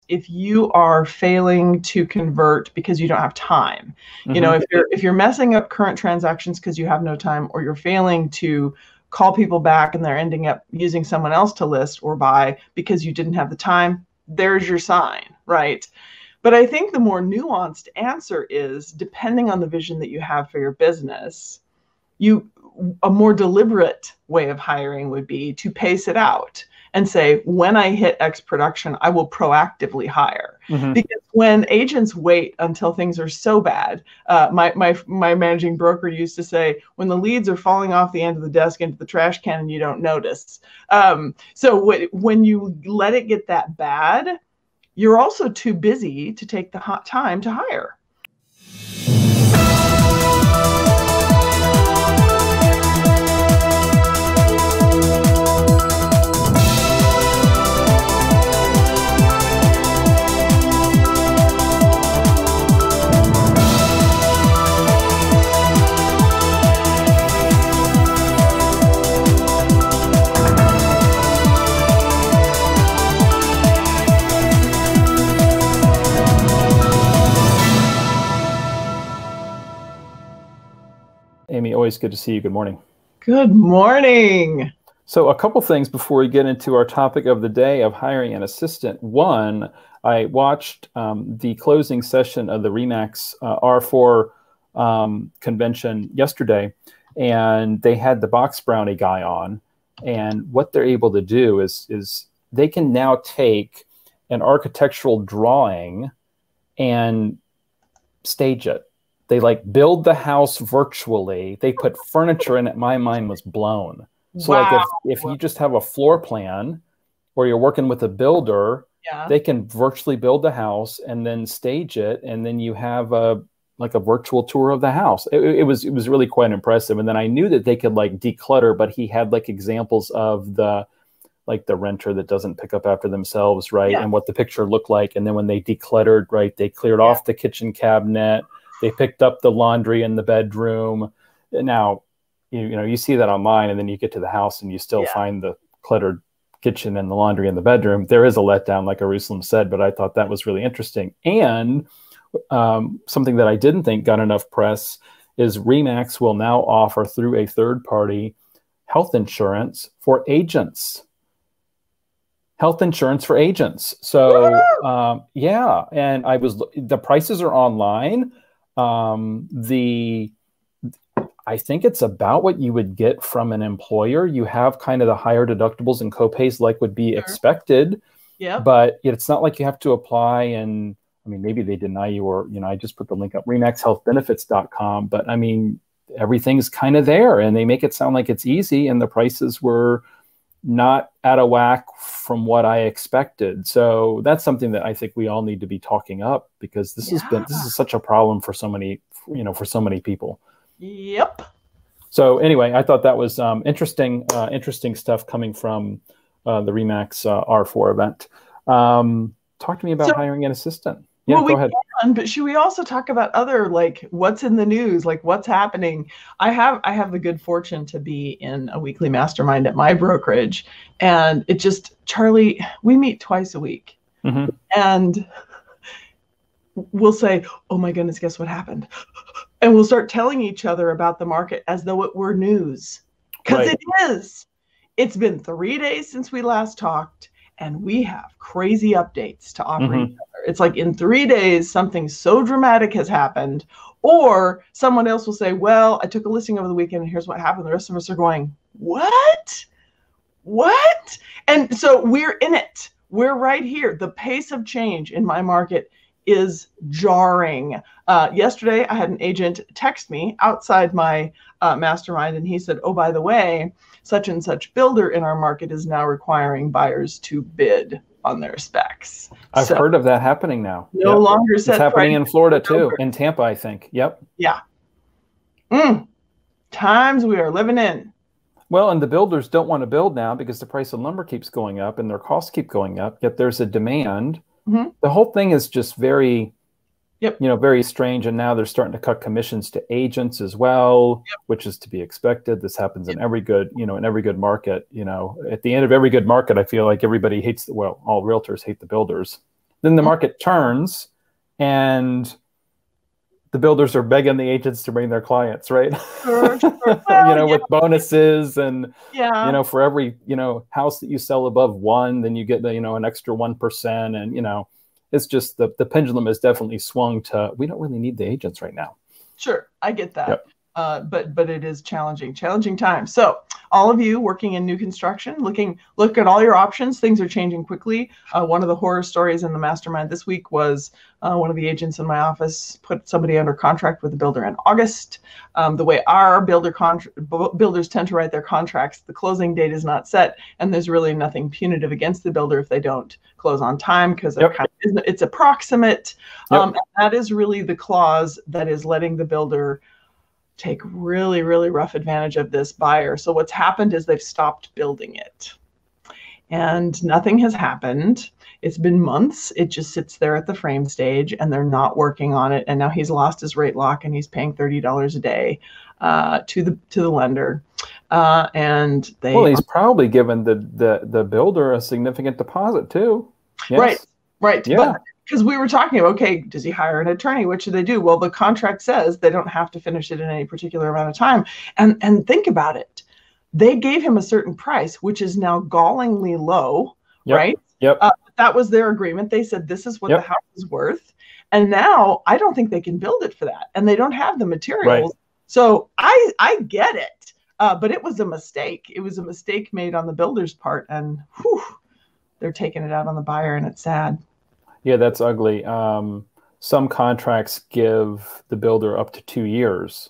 if you are failing to convert because you don't have time. You know, if you're messing up current transactions because you have no time, or you're failing to call people back and they're ending up using someone else to list or buy because you didn't have the time, there's your sign, right? But I think the more nuanced answer is, depending on the vision that you have for your business, a more deliberate way of hiring would be to pace it out and say, when I hit X production, I will proactively hire. Because when agents wait until things are so bad, my managing broker used to say, when the leads are falling off the end of the desk into the trash can and you don't notice. So when you let it get that bad, you're also too busy to take the hot time to hire. Amy, always good to see you. Good morning. Good morning. So a couple things before we get into our topic of the day of hiring an assistant. One, I watched the closing session of the RE/MAX R4 convention yesterday, and they had the box brownie guy on. And what they're able to do is they can now take an architectural drawing and stage it. They like build the house virtually. They put furniture in it. My mind was blown. So like if you just have a floor plan, or you're working with a builder, they can virtually build the house and then stage it, and then you have a virtual tour of the house. It was really quite impressive. And then I knew that they could like declutter, but he had like examples of the renter that doesn't pick up after themselves, right? And what the picture looked like. And then when they decluttered, right, they cleared off the kitchen cabinet. They picked up the laundry in the bedroom. Now, you see that online, and then you get to the house and you still find the cluttered kitchen and the laundry in the bedroom. There is a letdown, like Eyerusalem said, but I thought that was really interesting. And something that I didn't think got enough press is RE/MAX will now offer, through a third party, health insurance for agents. Health insurance for agents. So and the prices are online. I think it's about what you would get from an employer. You have kind of the higher deductibles and copays like would be expected. But it's not like you have to apply, and I mean, maybe they deny you, or, I just put the link up, remaxhealthbenefits.com, but I mean, everything's kind of there, and they make it sound like it's easy, and the prices were not out of whack from what I expected. So that's something that I think we all need to be talking up, because this is such a problem for so many, for so many people. Yep. So anyway, I thought that was interesting stuff coming from the RE/MAX R4 event. Talk to me about hiring an assistant. Yeah, go ahead. But should we also talk about other, like, what's in the news, like what's happening? I have the good fortune to be in a weekly mastermind at my brokerage, and Charlie, we meet twice a week, and we'll say, oh my goodness, guess what happened? And we'll start telling each other about the market as though it were news, because it is. It's been 3 days since we last talked, and we have crazy updates to offer each other. It's like in 3 days, something so dramatic has happened, or someone else will say, well, I took a listing over the weekend and here's what happened. The rest of us are going, what? And so we're in it. We're right here. The pace of change in my market is jarring. Yesterday, I had an agent text me outside my mastermind, and he said, oh, by the way, such and such builder in our market is now requiring buyers to bid on their specs. I've heard of that happening now. No longer set. It's happening in Florida too, in Tampa, I think. Yep. Yeah. Times we are living in. Well, and the builders don't want to build now because the price of lumber keeps going up and their costs keep going up, yet there's a demand. The whole thing is just very, very strange. And now they're starting to cut commissions to agents as well, which is to be expected. This happens in every good, in every good market. At the end of every good market, I feel like everybody hates, all realtors hate the builders. Then the market turns, and the builders are begging the agents to bring their clients, right? Sure, sure. Well, With bonuses and, yeah. for every, house that you sell above 1, then you get an extra 1%. And, it's just the pendulum has definitely swung to, we don't really need the agents right now. Sure, I get that. Yep. But it is challenging times. So all of you working in new construction, look at all your options. Things are changing quickly. One of the horror stories in the mastermind this week was one of the agents in my office put somebody under contract with a builder in August. The way our builders tend to write their contracts, the closing date is not set, and there's really nothing punitive against the builder if they don't close on time, because it's approximate. And that is really the clause that is letting the builder take really, really rough advantage of this buyer. So what's happened is they've stopped building it, and nothing has happened. It's been months. It just sits there at the frame stage, and they're not working on it. And now he's lost his rate lock, and he's paying $30 a day to the lender. And he's probably given the builder a significant deposit too. Yes. Right. Yeah. Because we were talking about, okay, does he hire an attorney? What should they do? Well, the contract says they don't have to finish it in any particular amount of time. And think about it. They gave him a certain price, which is now gallingly low, right? Yep. That was their agreement. They said, this is what the house is worth. And now I don't think they can build it for that. And they don't have the materials. Right. So I get it. But it was a mistake. It was a mistake made on the builder's part. And they're taking it out on the buyer, and it's sad. Yeah, that's ugly. Some contracts give the builder up to 2 years,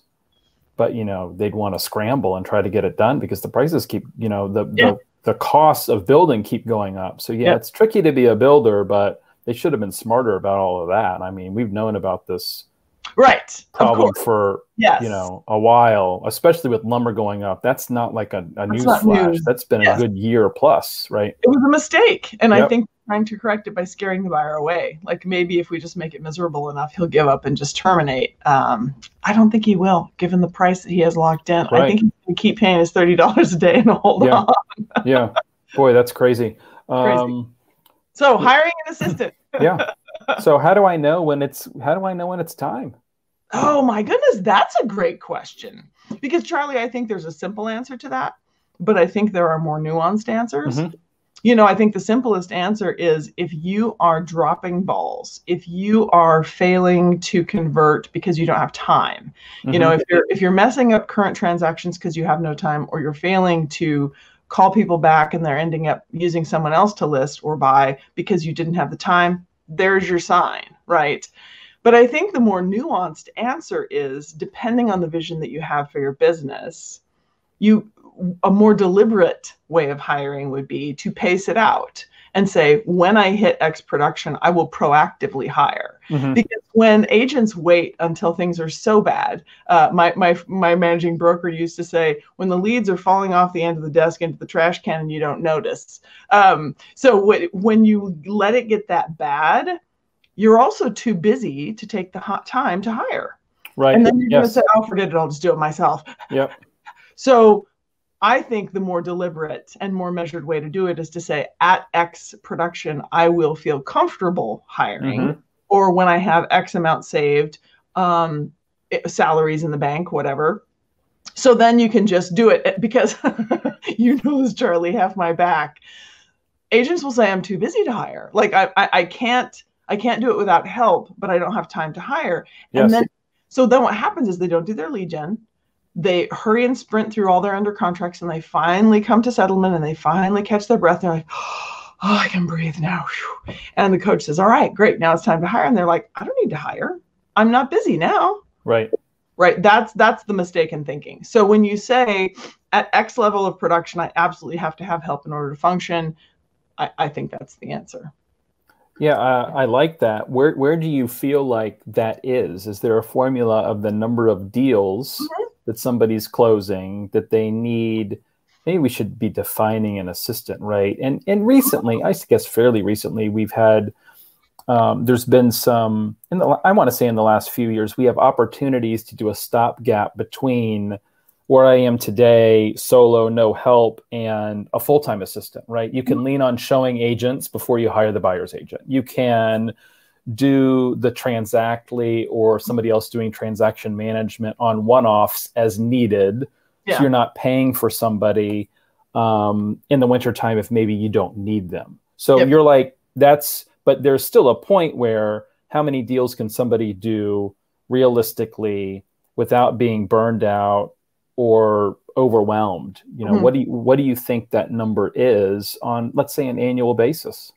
but they'd want to scramble and try to get it done because the prices keep, the costs of building keep going up. So it's tricky to be a builder, but they should have been smarter about all of that. I mean, we've known about this problem for a while, especially with lumber going up. That's not like a news flash. That's been a good year plus, right? It was a mistake, and I think trying to correct it by scaring the buyer away. Like, maybe if we just make it miserable enough, he'll give up and just terminate. I don't think he will, given the price that he has locked in. Right. I think he can keep paying his $30 a day and hold on. Yeah, boy, that's crazy. So hiring an assistant. So how do I know when it's time? Oh my goodness, that's a great question. Because Charlie, I think there's a simple answer to that, but I think there are more nuanced answers. I think the simplest answer is, if you are dropping balls, if you are failing to convert because you don't have time, if you're messing up current transactions because you have no time, or you're failing to call people back and they're ending up using someone else to list or buy because you didn't have the time, there's your sign, right? But I think the more nuanced answer is, depending on the vision that you have for your business, a more deliberate way of hiring would be to pace it out and say, when I hit X production, I will proactively hire. Because when agents wait until things are so bad, my managing broker used to say, when the leads are falling off the end of the desk into the trash can and you don't notice. So when you let it get that bad, you're also too busy to take the hot time to hire. Right. And then you're going to say, oh, forget it, I'll just do it myself. So I think the more deliberate and more measured way to do it is to say, at X production, I will feel comfortable hiring, or when I have X amount saved, salaries in the bank, whatever. So then you can just do it, because this, Charlie, have my back. Agents will say, I'm too busy to hire. Like, I can't do it without help, but I don't have time to hire. And then what happens is they don't do their lead gen. They hurry and sprint through all their under contracts, and they finally come to settlement, and they finally catch their breath. And they're like, oh, I can breathe now. And the coach says, all right, great. Now it's time to hire. And they're like, I don't need to hire. I'm not busy now. Right. That's the mistaken thinking. So when you say, at X level of production, I absolutely have to have help in order to function, I think that's the answer. Yeah, I like that. Where do you feel like that is? Is there a formula of the number of deals that somebody's closing that they need? Maybe we should be defining an assistant, right? And recently, I guess fairly recently, we've had, there's been some, I want to say in the last few years, we have opportunities to do a stopgap between where I am today, solo, no help, and a full-time assistant, right? You can lean on showing agents before you hire the buyer's agent. You can do the Transactly or somebody else doing transaction management on one-offs as needed. So you're not paying for somebody in the wintertime if maybe you don't need them. So you're like, but there's still a point where how many deals can somebody do realistically without being burned out or overwhelmed? You know, what do you think that number is on, let's say, an annual basis?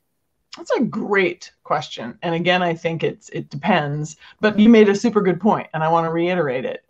That's a great question. And again, I think it depends, but you made a super good point, and I want to reiterate it.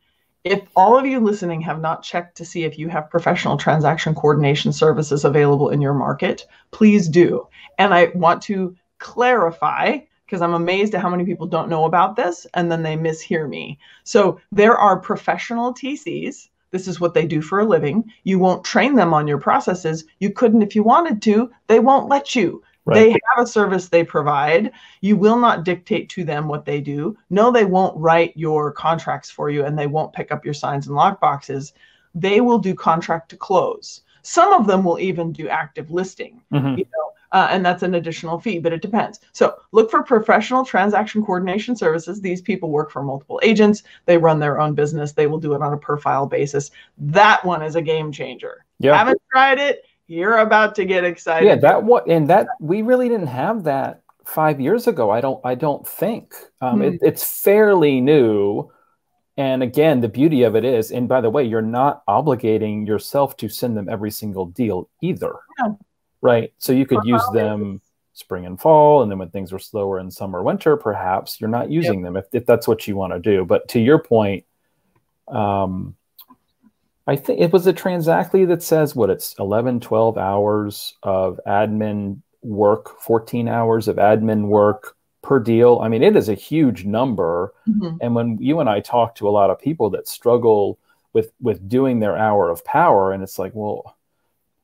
If all of you listening have not checked to see if you have professional transaction coordination services available in your market, please do. And I want to clarify, because I'm amazed at how many people don't know about this and then they mishear me. So there are professional TCs. This is what they do for a living. You won't train them on your processes. You couldn't if you wanted to. They won't let you. Right. They have a service they provide. You will not dictate to them what they do. No, they won't write your contracts for you, and they won't pick up your signs and lock boxes. They will do contract to close. Some of them will even do active listing, you know, and that's an additional fee, but it depends. So look for professional transaction coordination services. These people work for multiple agents. They run their own business. They will do it on a per file basis. That one is a game changer. Yeah. Haven't tried it? You're about to get excited. Yeah, that we really didn't have that 5 years ago. I don't think it's fairly new. And again, the beauty of it is, and by the way, you're not obligating yourself to send them every single deal either, right? So you could use them spring and fall, and then when things are slower in summer, winter, perhaps you're not using them if that's what you want to do. But to your point, I think it was a Transactly that says it's 11, 12 hours of admin work, 14 hours of admin work per deal. I mean, it is a huge number. And when you and I talk to a lot of people that struggle with doing their hour of power, and it's like, well,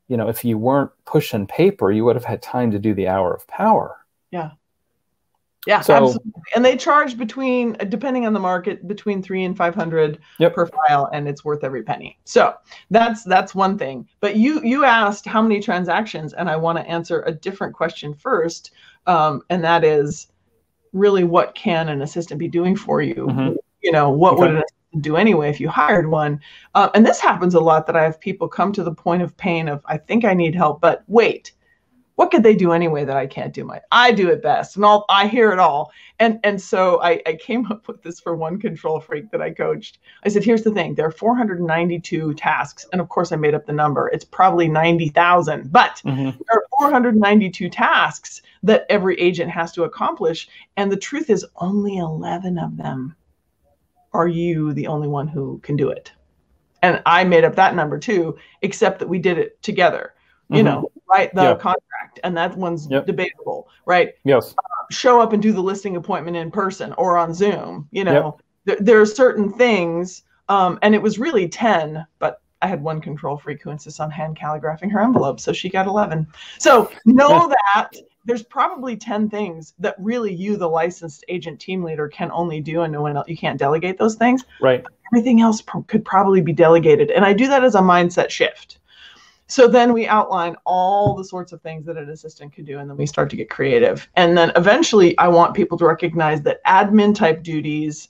you know, if you weren't pushing paper, you would have had time to do the hour of power. Yeah, so, absolutely. And they charge between, depending on the market, between $300 and $500 per file, and it's worth every penny. So that's one thing. But you asked how many transactions, and I want to answer a different question first, and that is really, what can an assistant be doing for you? You know, what would an assistant do anyway if you hired one? And this happens a lot, that I have people come to the point of pain of, I think I need help, but wait. What could they do anyway that I can't do? I do it best, and I hear it all. And so I came up with this for one control freak that I coached. I said, here's the thing. There are 492 tasks. And of course I made up the number. It's probably 90,000, but there are 492 tasks that every agent has to accomplish. And the truth is, only 11 of them are you the only one who can do it. And I made up that number too, except that we did it together. You know, right? The contract, and that one's debatable, right? Yes. Show up and do the listing appointment in person or on Zoom. You know, there are certain things, and it was really 10, but I had one control freak who insists on hand calligraphing her envelope, so she got 11. So know that there's probably 10 things that really you, the licensed agent team leader, can only do, and no one else. You can't delegate those things. Right. Everything else could probably be delegated, and I do that as a mindset shift. So then we outline all the sorts of things that an assistant could do, and then we start to get creative. And then eventually I want people to recognize that admin type duties,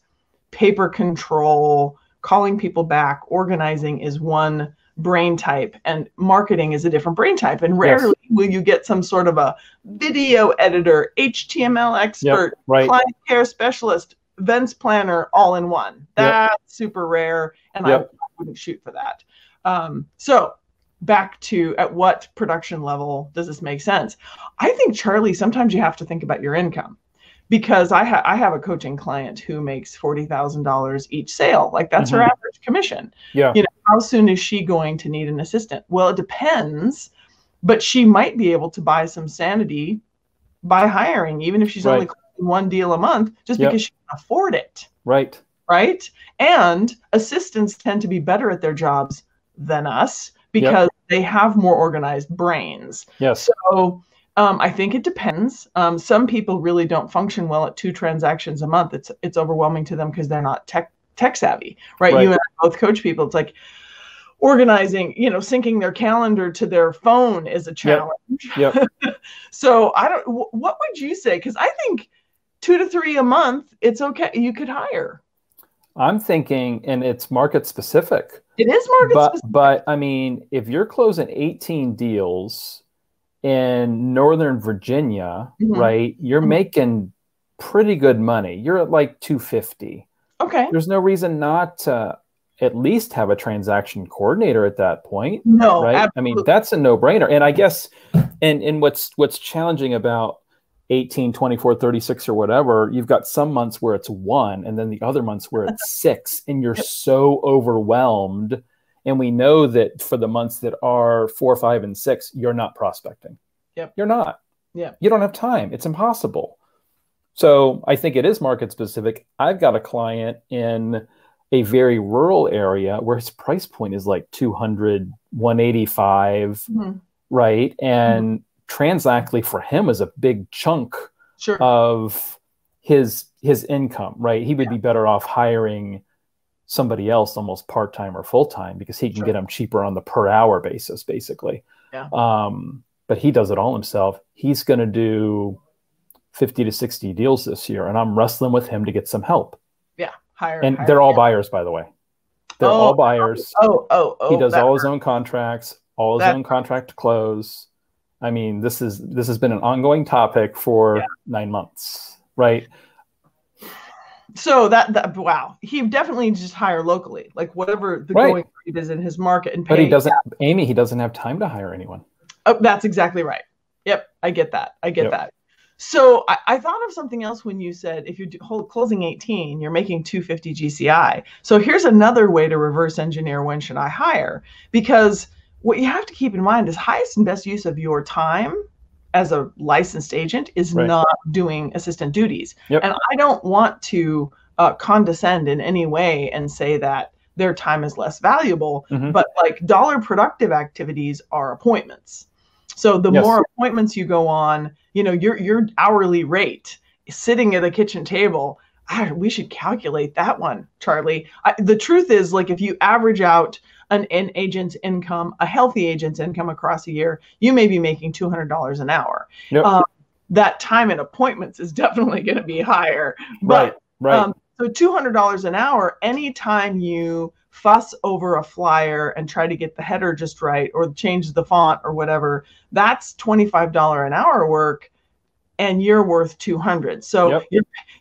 paper control, calling people back, organizing is one brain type, and marketing is a different brain type. And rarely will you get some sort of a video editor, HTML expert, client care specialist, events planner all in one. That's super rare, and I wouldn't shoot for that. So back to, at what production level does this make sense? I think, Charlie, sometimes you have to think about your income, because I have a coaching client who makes $40,000 each sale. Like, that's her average commission. You know, how soon is she going to need an assistant? Well, it depends, but she might be able to buy some sanity by hiring, even if she's only closing one deal a month, just because she can afford it. Right. And assistants tend to be better at their jobs than us, because they have more organized brains. So I think it depends. Some people really don't function well at 2 transactions a month. It's overwhelming to them because they're not tech savvy, right? You and I both coach people. It's like, organizing, syncing their calendar to their phone is a challenge. Yep. So what would you say? Because I think 2 to 3 a month, it's okay. You could hire. I'm thinking, and it's market specific. It is market specific. But I mean, if you're closing 18 deals in Northern Virginia, right, you're making pretty good money. You're at like 250. Okay. There's no reason not to at least have a transaction coordinator at that point. No, right? Absolutely. I mean, that's a no-brainer. And I guess, and what's challenging about 18, 24, 36 or whatever, you've got some months where it's 1 and then the other months where it's 6 and you're so overwhelmed. And we know that for the months that are 4, 5, and 6, you're not prospecting. Yep. You're not. Yeah. You don't have time. It's impossible. So I think it is market specific. I've got a client in a very rural area where his price point is like 200, 185, right? And Transactly for him is a big chunk of his income, right? He would be better off hiring somebody else almost part-time or full-time because he can get them cheaper on the per hour basis, basically. Yeah. But he does it all himself. He's going to do 50 to 60 deals this year, and I'm wrestling with him to get some help. Yeah. And they're all buyers, by the way. They're all buyers. He does all his own contracts, all his own contract to close. I mean, this has been an ongoing topic for 9 months, right? So that wow, he definitely just hire locally, like whatever the going rate is in his market and pay. But he doesn't, Amy. He doesn't have time to hire anyone. Oh, that's exactly right. Yep, I get that. I get that. So I thought of something else when you said if you're closing 18, you're making 250 GCI. So here's another way to reverse engineer when should I hire? Because what you have to keep in mind is highest and best use of your time as a licensed agent is not doing assistant duties. And I don't want to condescend in any way and say that their time is less valuable, but like dollar productive activities are appointments. So the more appointments you go on, your hourly rate sitting at a kitchen table, we should calculate that one, Charlie. The truth is, like, if you average out an agent's income, a healthy agent's income across a year, you may be making $200 an hour. That time in appointments is definitely going to be higher. But so $200 an hour, anytime you fuss over a flyer and try to get the header just right or change the font or whatever, that's $25 an hour work, and you're worth $200. So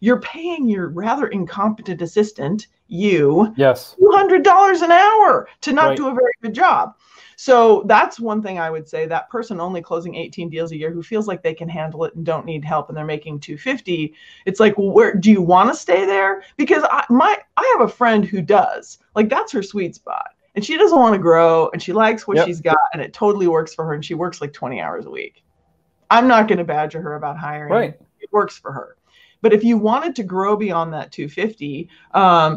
you're paying your rather incompetent assistant, $200 an hour to not do a very good job. So that's one thing I would say. That person only closing 18 deals a year who feels like they can handle it and don't need help and they're making 250. It's like, well, where do you want to stay there? Because I have a friend who does. Like, that's her sweet spot. And she doesn't want to grow and she likes what she's got and it totally works for her. And she works like 20 hours a week. I'm not going to badger her about hiring. It works for her. But if you wanted to grow beyond that 250,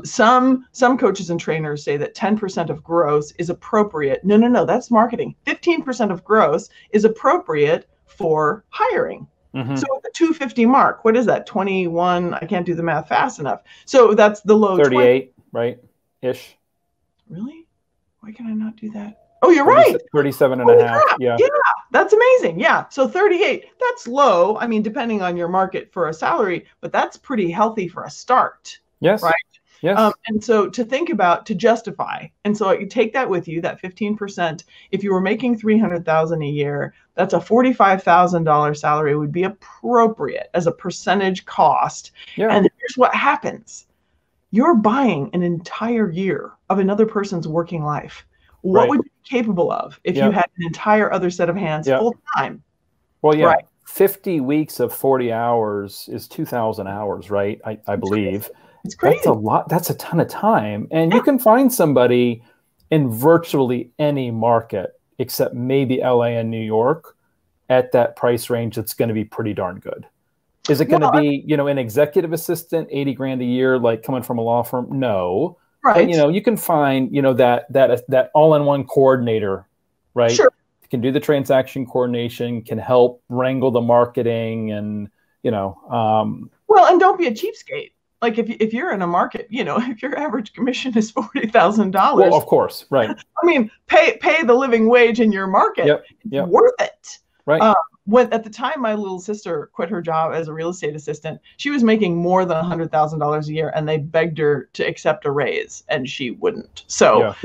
some coaches and trainers say that 10% of gross is appropriate. No, that's marketing. 15% of gross is appropriate for hiring. So at the 250 mark, what is that? 21? I can't do the math fast enough. So that's the low 38, 20. Right? Ish. Really? Why can I not do that? Oh, you're right. 37 and a half. Yeah. That's amazing. Yeah. So 38, that's low. I mean, depending on your market for a salary, but that's pretty healthy for a start. Yes. Right. Yes. And so to think about, to justify. And so you take that with you, that 15%, if you were making $300,000 a year, that's a $45,000 salary would be appropriate as a percentage cost. Yeah. And here's what happens. You're buying an entire year of another person's working life. What would you be capable of if you had an entire other set of hands full time? Well, 50 weeks of 40 hours is 2,000 hours, right? I believe. It's crazy. That's a lot. That's a ton of time. And you can find somebody in virtually any market except maybe LA and New York at that price range that's going to be pretty darn good. Is it going to be, an executive assistant, 80 grand a year, like coming from a law firm? No. Right. But, you can find, that all-in-one coordinator, right? Sure. Can do the transaction coordination, can help wrangle the marketing and, Well, and don't be a cheapskate. Like if you're in a market, if your average commission is $40,000, well, of course, right. I mean, pay the living wage in your market. Yep. It's worth it. Right. When at the time my little sister quit her job as a real estate assistant, she was making more than $100,000 a year, and they begged her to accept a raise, and she wouldn't. So,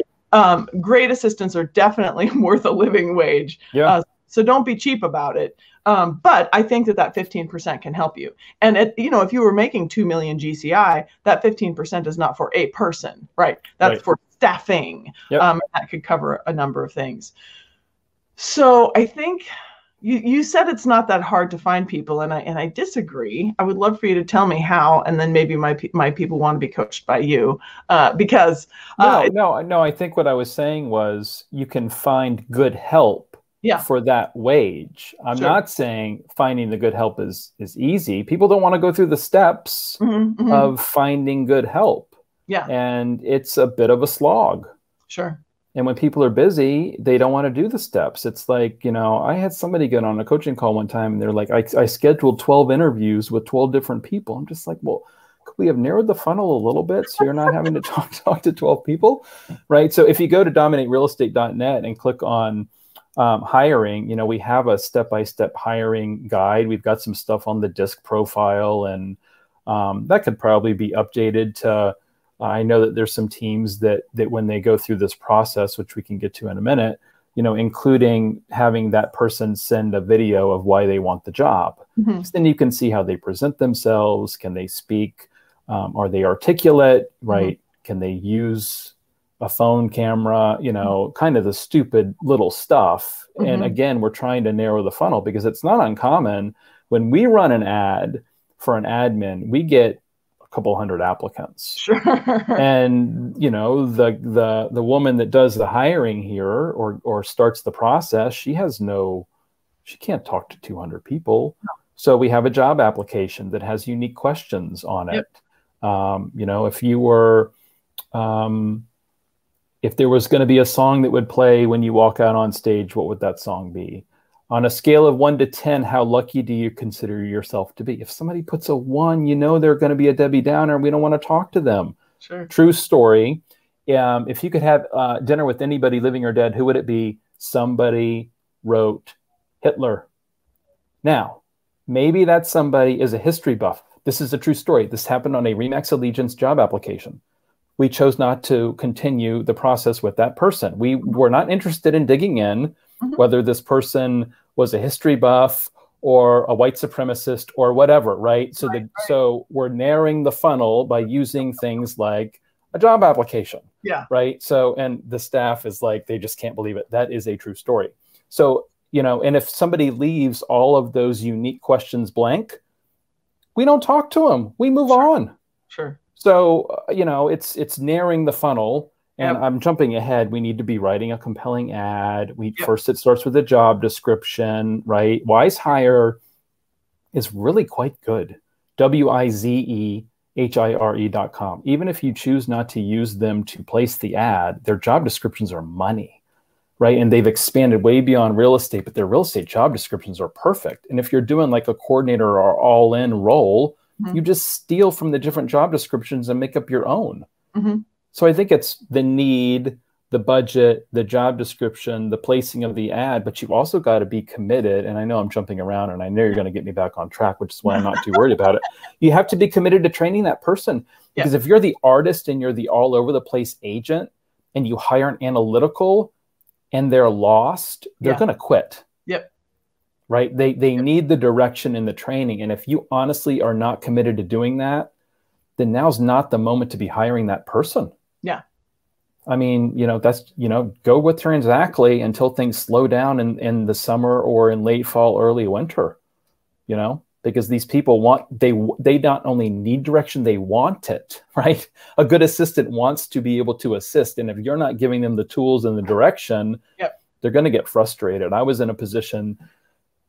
great assistants are definitely worth a living wage. Yeah. So don't be cheap about it. But I think that 15% can help you. And if you were making 2 million GCI, that 15% is not for a person, right? That's for staffing. That could cover a number of things. So I think you said it's not that hard to find people, and I disagree. I would love for you to tell me how, and then maybe my people want to be coached by you, because no. I think what I was saying was you can find good help for that wage. I'm not saying finding the good help is easy. People don't want to go through the steps of finding good help. Yeah. And it's a bit of a slog. Sure. And when people are busy, they don't want to do the steps. It's like, I had somebody get on a coaching call one time, and they're like, I scheduled 12 interviews with 12 different people. I'm just like, well, could we have narrowed the funnel a little bit so you're not having to talk to 12 people, right? So if you go to dominaterealestate.net and click on hiring, we have a step-by-step hiring guide. We've got some stuff on the disc profile, and that could probably be updated to, I know that there's some teams that when they go through this process, which we can get to in a minute, including having that person send a video of why they want the job. So then you can see how they present themselves. Can they speak? Are they articulate, right? Can they use a phone camera, kind of the stupid little stuff. And again, we're trying to narrow the funnel, because it's not uncommon when we run an ad for an admin, we get a couple hundred applicants. Sure. And, the woman that does the hiring here or starts the process, she can't talk to 200 people. No. So we have a job application that has unique questions on it. If you were, if there was going to be a song that would play when you walk out on stage, what would that song be? On a scale of 1 to 10, how lucky do you consider yourself to be? If somebody puts a 1, they're going to be a Debbie Downer, and we don't want to talk to them. Sure. True story. If you could have dinner with anybody, living or dead, who would it be? Somebody wrote Hitler. Now, maybe that somebody is a history buff. This is a true story. This happened on a Remax Allegiance job application. We chose not to continue the process with that person. We were not interested in digging in whether this person was a history buff or a white supremacist or whatever, right? So so we're narrowing the funnel by using things like a job application. Yeah. Right. So, and the staff is like, they just can't believe it. That is a true story. So, and if somebody leaves all of those unique questions blank, we don't talk to them. We move on. Sure. So, it's narrowing the funnel, and I'm jumping ahead. We need to be writing a compelling ad. First, it starts with a job description, right? Wise Hire is really quite good. WIZEHIRE.com. Even if you choose not to use them to place the ad, their job descriptions are money, right? And they've expanded way beyond real estate, but their real estate job descriptions are perfect. And if you're doing like a coordinator or all-in role, you just steal from the different job descriptions and make up your own. So I think it's the need, the budget, the job description, the placing of the ad, but you've also got to be committed. And I know I'm jumping around, and I know you're going to get me back on track, which is why I'm not too worried about it. You have to be committed to training that person, because if you're the artist and you're the all over the place agent, and you hire an analytical and they're lost, they're going to quit. Right? They need the direction and the training. And if you honestly are not committed to doing that, then now's not the moment to be hiring that person. Yeah. I mean, that's, go with Transactly until things slow down in the summer or in late fall, early winter, because these people they not only need direction, they want it, right? A good assistant wants to be able to assist. And if you're not giving them the tools and the direction, they're going to get frustrated. I was in a position,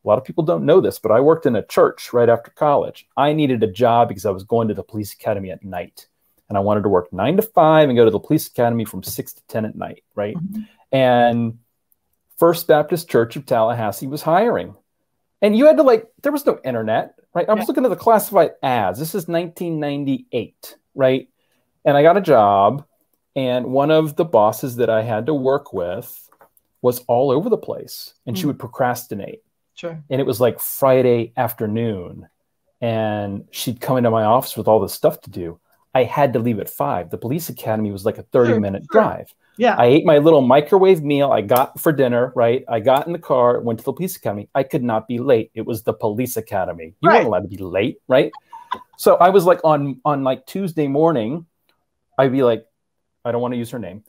a lot of people don't know this, but I worked in a church right after college. I needed a job because I was going to the police academy at night. And I wanted to work 9 to 5 and go to the police academy from 6 to 10 at night, right? And First Baptist Church of Tallahassee was hiring. And you had to like, there was no internet, right? I was Yeah. looking at the classified ads. This is 1998, right? And I got a job, and one of the bosses that I had to work with was all over the place, and she would procrastinate. Sure. And it was like Friday afternoon, and she'd come into my office with all this stuff to do. I had to leave at 5. The police academy was like a 30-minute drive. Yeah. I ate my little microwave meal I got for dinner, right? I got in the car, went to the police academy. I could not be late. It was the police academy. You weren't allowed to be late, right? So I was like on like Tuesday morning, I'd be like, I don't want to use her name.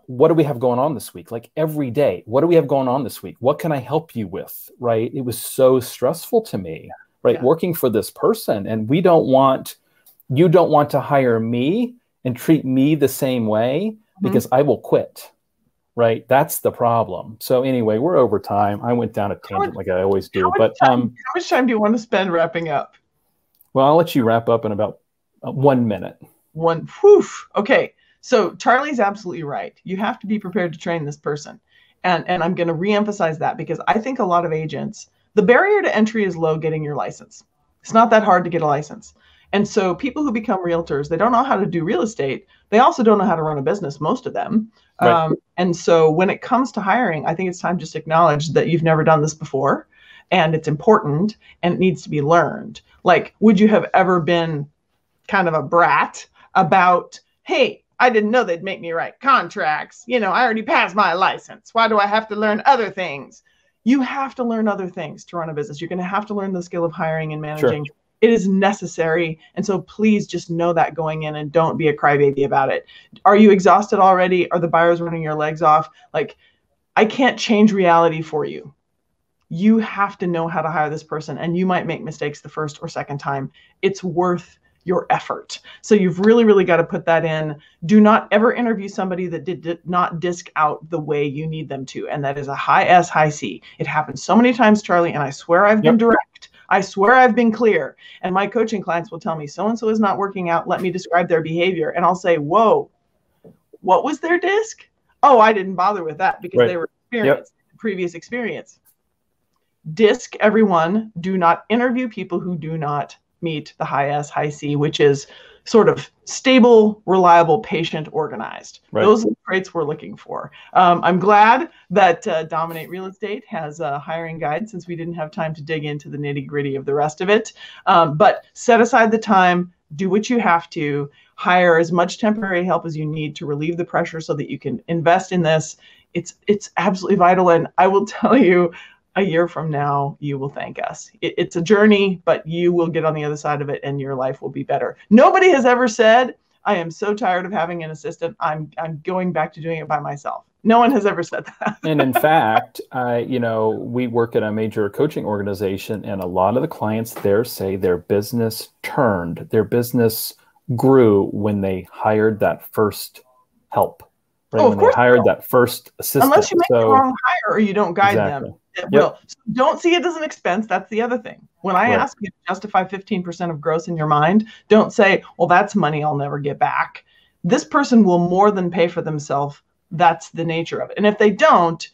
What do we have going on this week? Like every day, what do we have going on this week? What can I help you with? Right? It was so stressful to me, right? Working for this person. And you don't want to hire me and treat me the same way because I will quit. Right? That's the problem. So anyway, we're over time. I went down a tangent like I always do. How much time do you want to spend wrapping up? Well, I'll let you wrap up in about 1 minute. Okay. So Charlie's absolutely right. You have to be prepared to train this person. And I'm going to reemphasize that because I think a lot of agents, the barrier to entry is low getting your license. It's not that hard to get a license. And so people who become realtors, they don't know how to do real estate. They also don't know how to run a business, most of them. Right. And so when it comes to hiring, I think it's time just to acknowledge that you've never done this before and it's important and it needs to be learned. Like, would you have ever been kind of a brat about, hey, I didn't know they'd make me write contracts. I already passed my license. Why do I have to learn other things? You have to learn other things to run a business. You're going to have to learn the skill of hiring and managing. Sure. It is necessary. And so please just know that going in and don't be a crybaby about it. Are you exhausted already? Are the buyers running your legs off? Like, I can't change reality for you. You have to know how to hire this person, and you might make mistakes the first or second time. It's worth your effort. So you've really, really got to put that in. Do not ever interview somebody that did not disc out the way you need them to. And that is a high S, high C. It happens so many times, Charlie, and I swear I've been direct. I swear I've been clear. And my coaching clients will tell me, so-and-so is not working out. Let me describe their behavior. And I'll say, whoa, what was their disc? Oh, I didn't bother with that because they were experienced, previous experience. Disc, everyone. Do not interview people who do not meet the high S, high C, which is sort of stable, reliable, patient, organized. Right. Those are the traits we're looking for. I'm glad that Dominate Real Estate has a hiring guide since we didn't have time to dig into the nitty gritty of the rest of it. But set aside the time, do what you have to, hire as much temporary help as you need to relieve the pressure so that you can invest in this. It's absolutely vital. And I will tell you, a year from now, you will thank us. It's a journey, but you will get on the other side of it and your life will be better. Nobody has ever said, I am so tired of having an assistant. I'm going back to doing it by myself. No one has ever said that. And in fact, we work at a major coaching organization, and a lot of the clients there say their business turned, their business grew when they hired that first help. Right? Oh, when they hired that first assistant. Unless you make the wrong hire or you don't guide them. It will. So don't see it as an expense. That's the other thing. When I ask you to justify 15% of gross in your mind, don't say, well, that's money I'll never get back. This person will more than pay for themselves. That's the nature of it. And if they don't,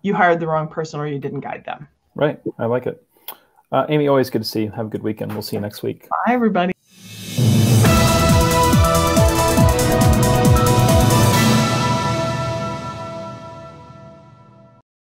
you hired the wrong person or you didn't guide them. Right. I like it. Amy, always good to see you. Have a good weekend. We'll see you next week. Bye, everybody.